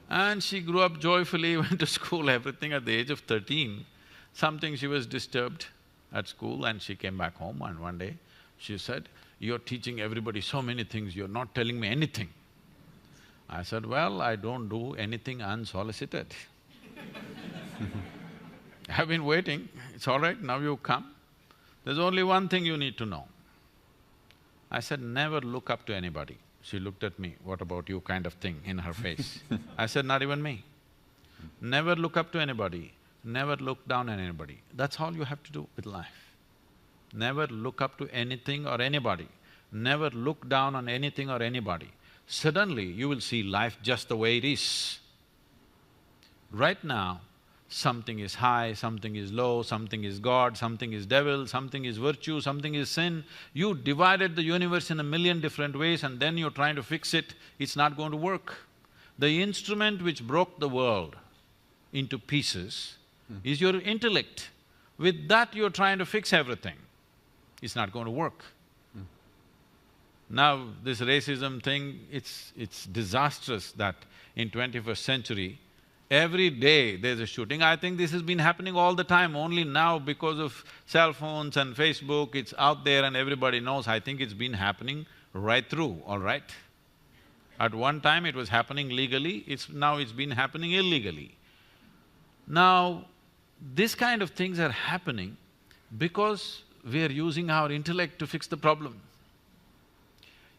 Speaker 1: And she grew up joyfully, went to school, everything. At the age of 13, something she was disturbed at school and she came back home, and one day she said, you're teaching everybody so many things, you're not telling me anything. I said, well, I don't do anything unsolicited. I've been waiting, it's all right, now you come. There's only one thing you need to know. I said, never look up to anybody. She looked at me, what about you kind of thing in her face. I said, not even me. Never look up to anybody, never look down on anybody. That's all you have to do with life. Never look up to anything or anybody, never look down on anything or anybody. Suddenly, you will see life just the way it is. Right now, something is high, something is low, something is God, something is devil, something is virtue, something is sin. You divided the universe in a million different ways and then you're trying to fix it, it's not going to work. The instrument which broke the world into pieces is your intellect. With that you're trying to fix everything. It's not going to work. Now, this racism thing, it's disastrous that in 21st century, every day there's a shooting. I think this has been happening all the time, only now because of cell phones and Facebook, it's out there and everybody knows. I think it's been happening right through, all right? At one time it was happening legally, now it's been happening illegally. Now, this kind of things are happening because we are using our intellect to fix the problem.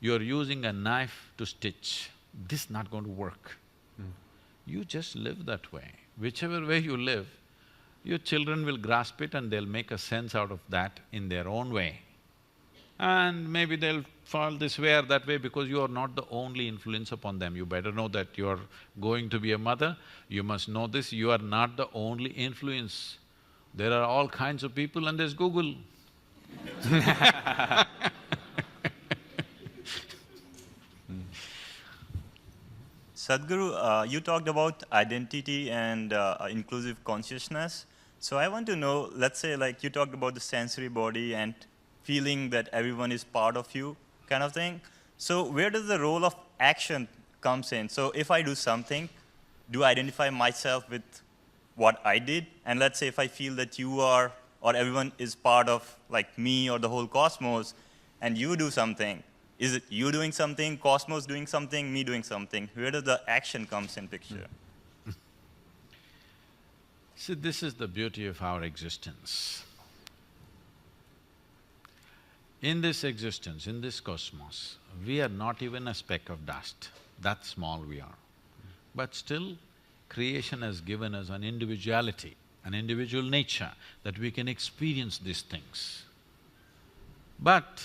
Speaker 1: You're using a knife to stitch, this is not going to work. You just live that way. Whichever way you live, your children will grasp it and they'll make a sense out of that in their own way. And maybe they'll fall this way or that way because you are not the only influence upon them. You better know that you're going to be a mother, you must know this, you are not the only influence. There are all kinds of people and there's Google.
Speaker 5: Sadhguru, you talked about identity and inclusive consciousness. So I want to know, let's say like you talked about the sensory body and feeling that everyone is part of you kind of thing. So where does the role of action comes in? So if I do something, do I identify myself with what I did? And let's say if I feel that you are or everyone is part of like me or the whole cosmos and you do something, is it you doing something, cosmos doing something, me doing something? Where does the action comes in picture?
Speaker 1: See, this is the beauty of our existence. In this existence, in this cosmos, we are not even a speck of dust, that small we are. But still, creation has given us an individuality, an individual nature, that we can experience these things. But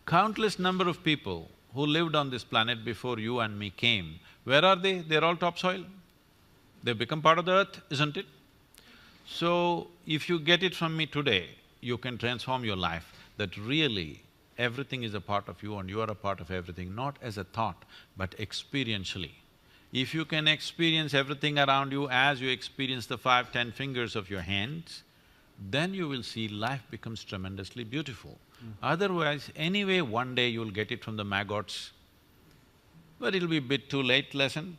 Speaker 1: countless number of people who lived on this planet before you and me came, where are they? They're all topsoil. They've become part of the earth, isn't it? So, if you get it from me today, you can transform your life, that really everything is a part of you and you are a part of everything, not as a thought, but experientially. If you can experience everything around you as you experience the 5, 10 fingers of your hands, then you will see life becomes tremendously beautiful. Otherwise, anyway, one day you'll get it from the maggots, but it'll be a bit too late lesson,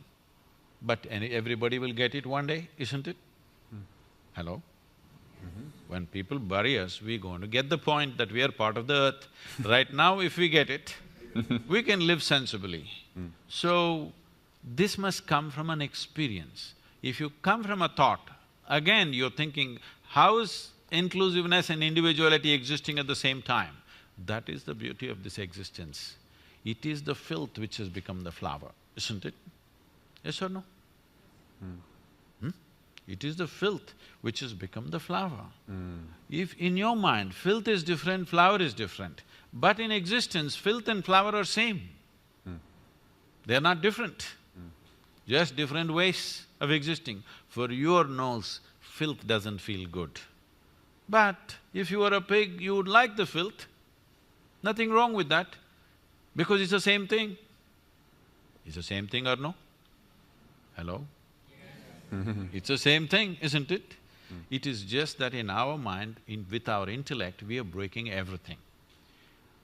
Speaker 1: but everybody will get it one day, isn't it? Hello? When people bury us, we're going to get the point that we are part of the earth. Right now, if we get it, we can live sensibly. So, this must come from an experience. If you come from a thought, again you're thinking, how is inclusiveness and individuality existing at the same time? That is the beauty of this existence. It is the filth which has become the flower, isn't it? Yes or no? It is the filth which has become the flower. If in your mind filth is different, flower is different, but in existence filth and flower are same. They're not different. just different ways of existing. For your nose, filth doesn't feel good. But if you were a pig, you would like the filth. Nothing wrong with that, because it's the same thing. It's the same thing or no? Hello? It's the same thing, isn't it? It is just that in our mind, with our intellect, we are breaking everything.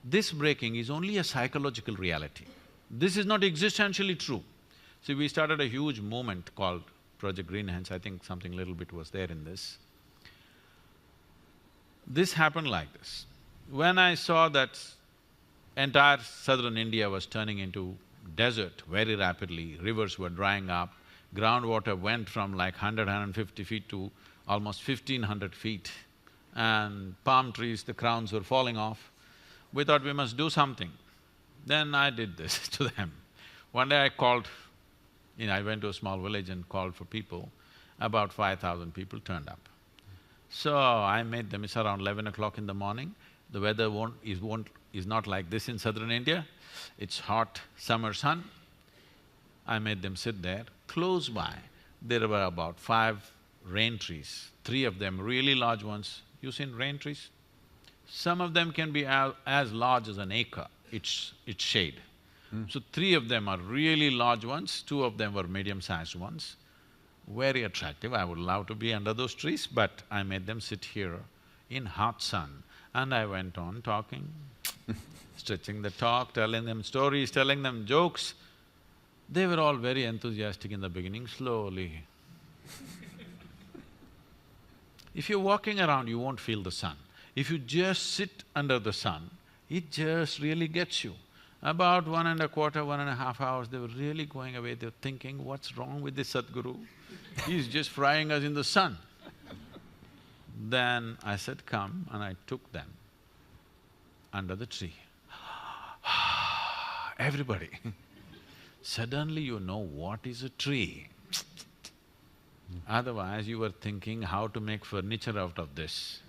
Speaker 1: This breaking is only a psychological reality. This is not existentially true. See, we started a huge movement called Project Green Hands. I think something little bit was there in this. This happened like this. When I saw that entire southern India was turning into desert very rapidly, rivers were drying up, groundwater went from like 150 feet to almost 1,500 feet, and palm trees, the crowns were falling off, we thought we must do something. Then I did this to them. One day I called, I went to a small village and called for people. About 5,000 people turned up. So I made them, it's around 11 o'clock in the morning. The weather is not like this in southern India. It's hot summer sun. I made them sit there. Close by, there were about 5 rain trees, 3 of them really large ones. You seen rain trees? Some of them can be as large as an acre, its shade. So 3 of them are really large ones, 2 of them were medium-sized ones. Very attractive, I would love to be under those trees, but I made them sit here in hot sun. And I went on talking, stretching the talk, telling them stories, telling them jokes. They were all very enthusiastic in the beginning, slowly. If you're walking around, you won't feel the sun. If you just sit under the sun, it just really gets you. About 1.25, 1.5 hours, they were really going away, they were thinking, what's wrong with this Sadhguru? He's just frying us in the sun. Then I said, come, and I took them under the tree. Everybody suddenly you know what is a tree. Otherwise you were thinking how to make furniture out of this.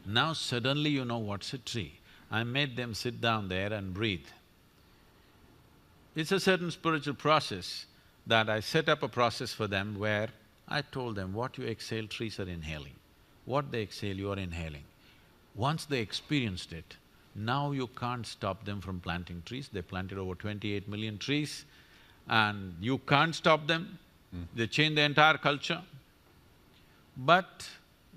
Speaker 1: Now suddenly you know what's a tree. I made them sit down there and breathe. It's a certain spiritual process that I set up a process for them where I told them, what you exhale, trees are inhaling. What they exhale, you are inhaling. Once they experienced it, now you can't stop them from planting trees. They planted over 28 million trees and you can't stop them. They changed the entire culture. But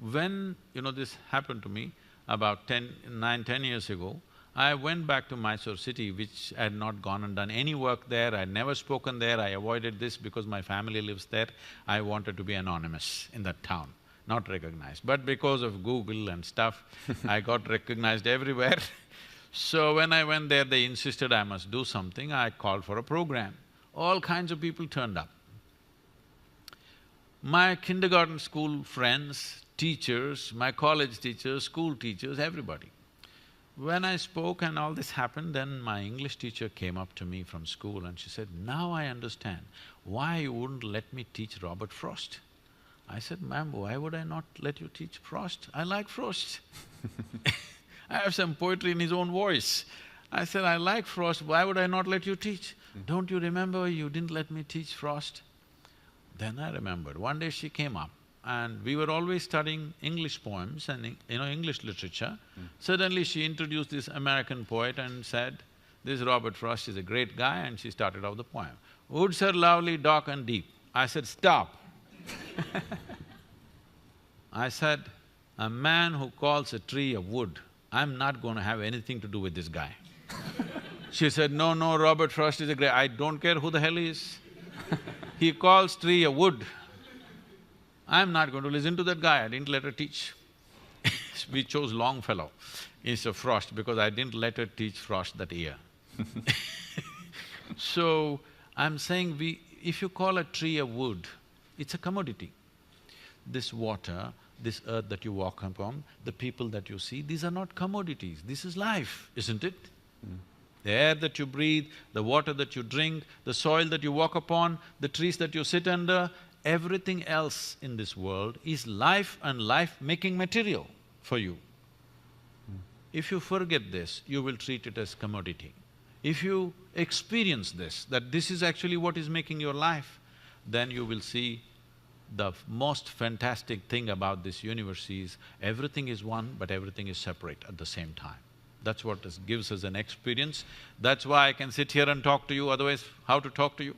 Speaker 1: when, this happened to me about 9–10 years ago, I went back to Mysore city, which I had not gone and done any work there, I had never spoken there, I avoided this because my family lives there. I wanted to be anonymous in that town, not recognized. But because of Google and stuff, I got recognized everywhere. So when I went there, they insisted I must do something, I called for a program. All kinds of people turned up. My kindergarten school friends, teachers, my college teachers, school teachers, everybody. When I spoke and all this happened, then my English teacher came up to me from school and she said, now I understand why you wouldn't let me teach Robert Frost. I said, ma'am, why would I not let you teach Frost? I like Frost. I have some poetry in his own voice. I said, I like Frost, why would I not let you teach? Don't you remember you didn't let me teach Frost? Then I remembered, one day she came up and we were always studying English poems and English literature. Suddenly she introduced this American poet and said, this Robert Frost is a great guy, and she started off the poem. Woods are lovely, dark and deep. I said, stop. I said, a man who calls a tree a wood, I'm not going to have anything to do with this guy. She said, no, no, Robert Frost is a great… I don't care who the hell he is. He calls tree a wood. I'm not going to listen to that guy, I didn't let her teach. We chose Longfellow instead of Frost because I didn't let her teach Frost that year. So, I'm saying if you call a tree a wood, it's a commodity. This water, this earth that you walk upon, the people that you see, these are not commodities, this is life, isn't it? The air that you breathe, the water that you drink, the soil that you walk upon, the trees that you sit under, everything else in this world is life and life-making material for you. If you forget this, you will treat it as commodity. If you experience this, that this is actually what is making your life, then you will see the most fantastic thing about this universe is everything is one but everything is separate at the same time. That's what gives us an experience. That's why I can sit here and talk to you, otherwise how to talk to you?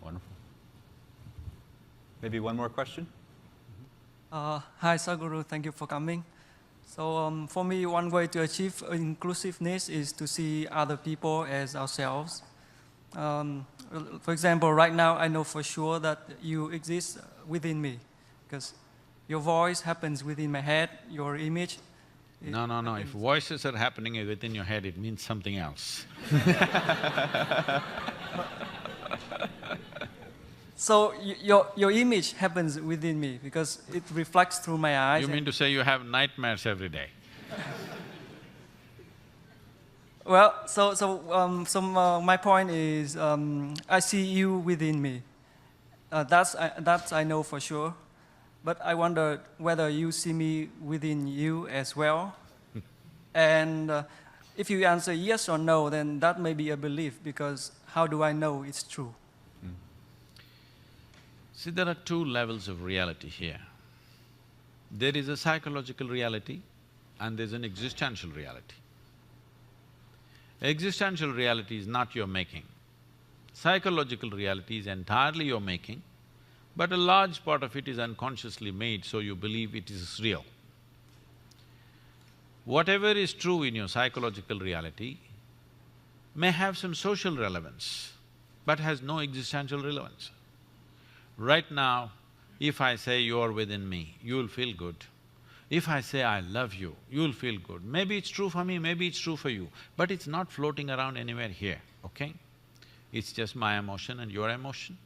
Speaker 2: Wonderful. Maybe one more question?
Speaker 6: Hi, Sadhguru, thank you for coming. So for me, one way to achieve inclusiveness is to see other people as ourselves. For example, right now, I know for sure that you exist within me, because your voice happens within my head, your image…
Speaker 1: No. If voices are happening within your head, it means something else.
Speaker 6: So your image happens within me because it reflects through my eyes.
Speaker 1: You mean to say you have nightmares every day?
Speaker 6: Well, my point is, I see you within me. That's I know for sure. But I wonder whether you see me within you as well. And if you answer yes or no, then that may be a belief, because how do I know it's true?
Speaker 1: See, there are two levels of reality here. There is a psychological reality and there's an existential reality. Existential reality is not your making. Psychological reality is entirely your making, but a large part of it is unconsciously made, so you believe it is real. Whatever is true in your psychological reality may have some social relevance, but has no existential relevance. Right now, if I say you're within me, you'll feel good. If I say I love you, you'll feel good. Maybe it's true for me, maybe it's true for you, but it's not floating around anywhere here, okay? It's just my emotion and your emotion.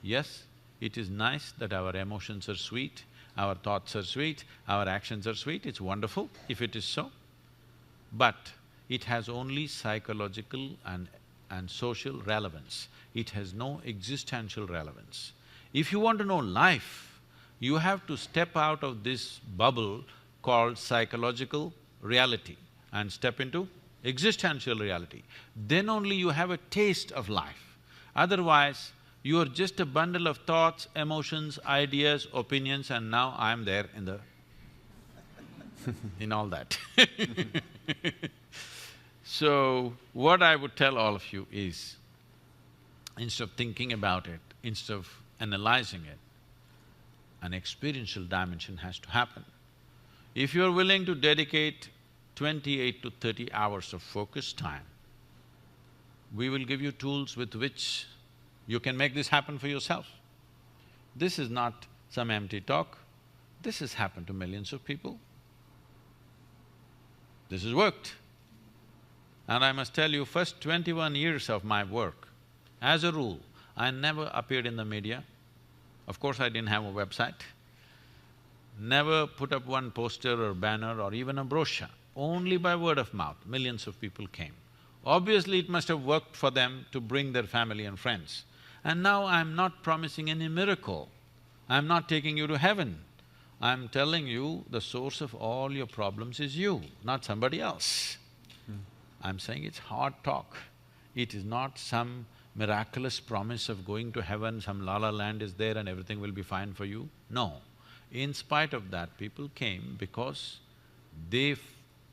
Speaker 1: Yes, it is nice that our emotions are sweet, our thoughts are sweet, our actions are sweet, it's wonderful if it is so. But it has only psychological and social relevance. It has no existential relevance. If you want to know life, you have to step out of this bubble called psychological reality and step into existential reality. Then only you have a taste of life. Otherwise, you are just a bundle of thoughts, emotions, ideas, opinions, and now I'm there in the… in all that. So, what I would tell all of you is, instead of thinking about it, instead of analyzing it, an experiential dimension has to happen. If you're willing to dedicate 28 to 30 hours of focused time, we will give you tools with which you can make this happen for yourself. This is not some empty talk, this has happened to millions of people. This has worked. And I must tell you, first 21 years of my work, as a rule, I never appeared in the media. Of course, I didn't have a website. Never put up one poster or banner or even a brochure. Only by word of mouth, millions of people came. Obviously, it must have worked for them to bring their family and friends. And now I'm not promising any miracle. I'm not taking you to heaven. I'm telling you the source of all your problems is you, not somebody else. I'm saying it's hard talk. It is not some miraculous promise of going to heaven, some la-la land is there and everything will be fine for you. No. In spite of that, people came because they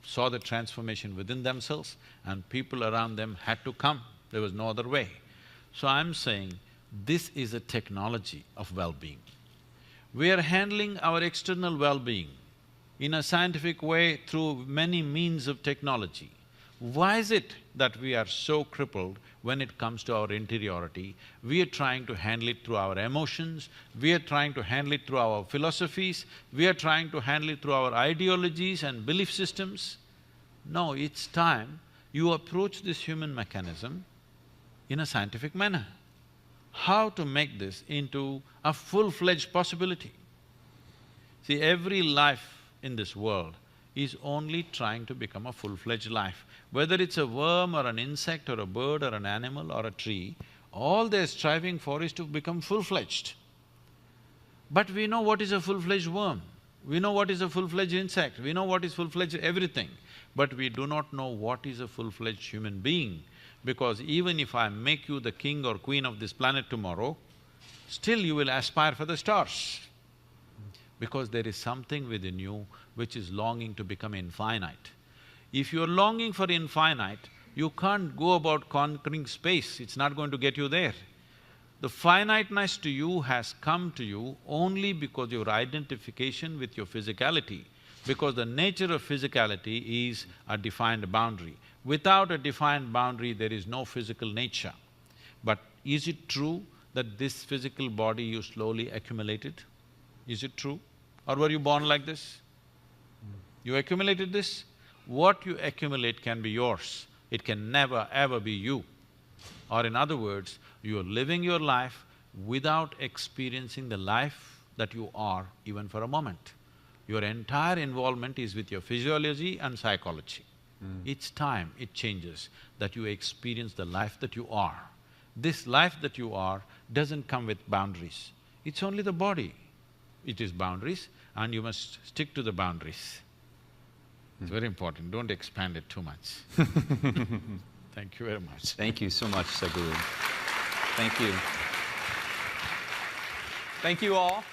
Speaker 1: saw the transformation within themselves and people around them had to come. There was no other way. So I'm saying, this is a technology of well-being. We are handling our external well-being in a scientific way through many means of technology. Why is it that we are so crippled when it comes to our interiority? We are trying to handle it through our emotions, we are trying to handle it through our philosophies, we are trying to handle it through our ideologies and belief systems. No, it's time you approach this human mechanism in a scientific manner. How to make this into a full-fledged possibility? See, every life in this world is only trying to become a full-fledged life. Whether it's a worm or an insect or a bird or an animal or a tree, all they're striving for is to become full-fledged. But we know what is a full-fledged worm, we know what is a full-fledged insect, we know what is full-fledged everything. but we do not know what is a full-fledged human being, because even if I make you the king or queen of this planet tomorrow, still you will aspire for the stars. Because there is something within you which is longing to become infinite. If you're longing for infinite, you can't go about conquering space, it's not going to get you there. The finiteness to you has come to you only because your identification with your physicality, because the nature of physicality is a defined boundary. Without a defined boundary, there is no physical nature. But is it true that this physical body you slowly accumulated? Is it true? Or were you born like this? You accumulated this? What you accumulate can be yours, it can never ever be you. Or in other words, you are living your life without experiencing the life that you are even for a moment. Your entire involvement is with your physiology and psychology. Each time it changes that you experience the life that you are. This life that you are doesn't come with boundaries, it's only the body. It is boundaries and you must stick to the boundaries. It's very important, don't expand it too much. Thank you very much.
Speaker 2: Thank you so much, Sadhguru. Thank you. Thank you all.